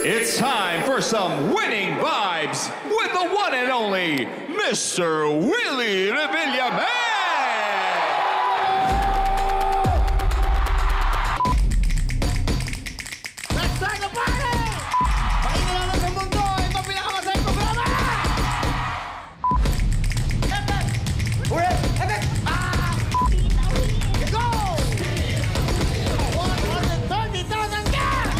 It's time for some winning vibes with the one and only Mr. Willie Revillaman! Let's start the party! Pakinggan sa mundo, ito pinakamasayang programa! Go! 130,000 cash!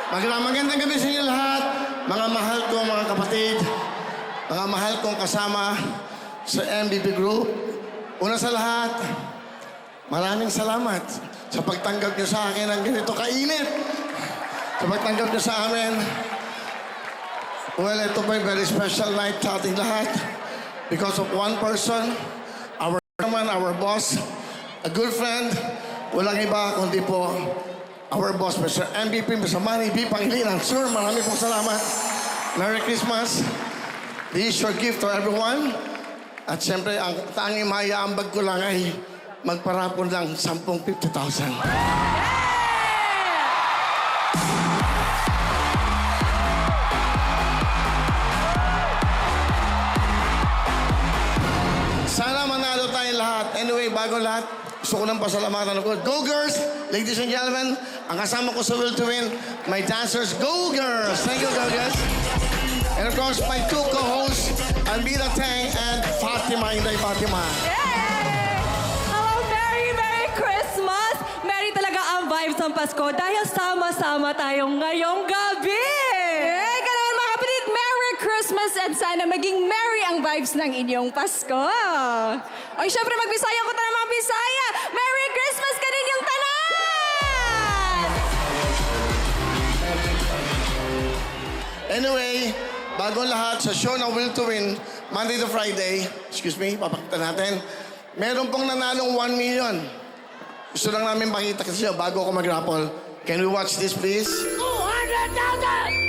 Magandang gabi sa inyo lahat, mga mahal kong mga kapatid, mga mahal kong kasama sa MVP Group. Una sa lahat, maraming salamat sa pagtanggap niyo sa akin ng ganito kainit. Sa pagtanggap niyo sa amin. Well, ito po yung very special night sa ating lahat because of one person, our chairman, our boss, a good friend, walang iba kundi po our boss, Mr. MVP, Mr. Manny B. Pangilinan. Sir, maraming pong salamat. Merry Christmas. This is your gift to everyone. At siyempre, ang tanging mayaambag ko lang ay magparapon ng 50,000. Sana manalo tayong lahat. Anyway, bago lahat, gusto ko lang pasalamatan ako. Go Girls! Ladies and gentlemen, ang kasama ko sa Will to Win, my dancers, Go Girls! Thank you, Go Girls! And of course, my two co-hosts, Almira Tang and Fatima, Inday Fatima. Yay! Hello, Merry Christmas! Merry talaga ang vibes ng Pasko dahil sama-sama tayong ngayong gabi! Kaya naman mga kapatid, Merry Christmas at sana maging merry ang vibes ng inyong Pasko. O syempre magbisaya ko tayo mga Bisaya. Merry Christmas ka din yung tanan! Anyway, bago lahat, sa show na Will to Win, Monday to Friday, papakita natin, meron pong nanalong 1 million. Gusto lang namin pakita kasi bago ako mag-raffle. Can we watch this, please? 200,000!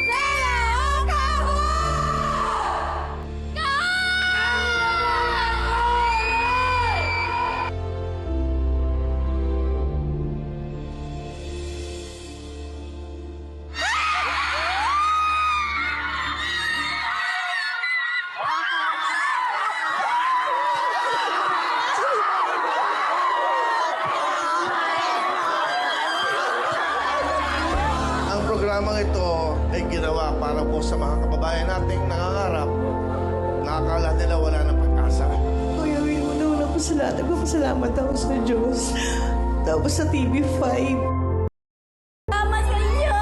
Ang programang ito ay ginawa para po sa mga kababayan nating nangangarap na akala nila wala ng pag-asa. Kuya Will, una po sa lahat, nagpapasalamat ako sa Diyos. Tapos sa TV5. Salamat sa inyo!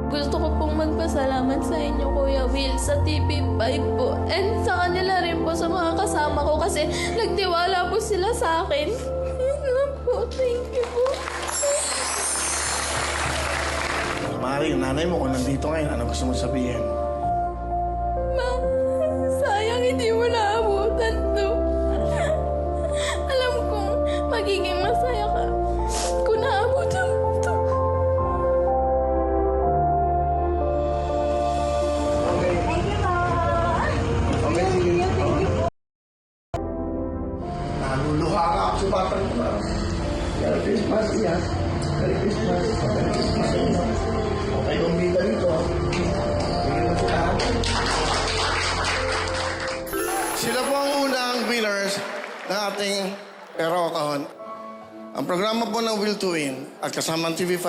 Gusto ko pong magpasalamat sa inyo, Kuya Will, sa TV5 po. And sa kanila rin po, sa mga kasama ko kasi nagtiwala po sila sa akin. Yun lang po. Thank you po. Mari, yung nanay mo kung nandito ngayon, ano gusto mo sabihin? Ma, sayang hindi mo naabutan to. Alam kong magiging masaya ka kung naabutan mo to. Naluluha ka ako sa batang ko. Merry Christmas, iya. Merry Christmas. Merry Christmas sa inyo. Okay, kung bida rito. Tingnan mo sila. Sila po ang unang winners ng ating Pero Kahon. Ang programa po ng Will to Win at kasama ang TV5,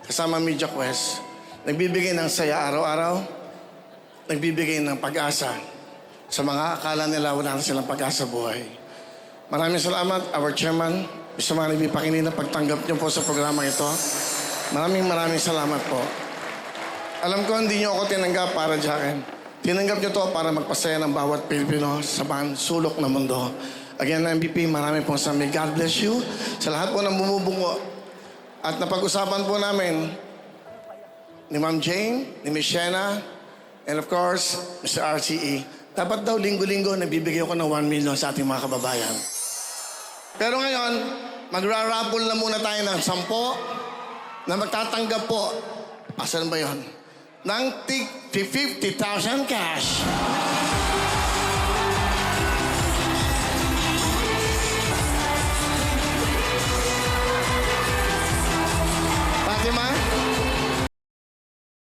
kasama Media Quest, nagbibigay ng saya araw-araw, nagbibigay ng pag-asa sa mga akala nila wala na silang pag-asa buhay. Maraming salamat, our chairman, Mr. Manny B. Pangilinan, pagtanggap niyo po sa programa ito. Maraming salamat po. Alam ko hindi niyo ako tinanggap para sa akin. Tinanggap niyo to para magpasaya ng bawat Pilipino sa sulok ng mundo. Again, MVP, marami pong salamat. God bless you. Sa lahat po ng bumubungo. At napag-usapan po namin ni Ma'am Jane, ni Miss Shena, and of course, Mr. RCE. Dapat daw linggo-linggo nagbibigay ako ng 1 million sa ating mga kababayan. Pero ngayon, magra-raffle na muna tayo ng 10 na magtatanggap po. Asan ba yon? Ng tig 50,000 cash.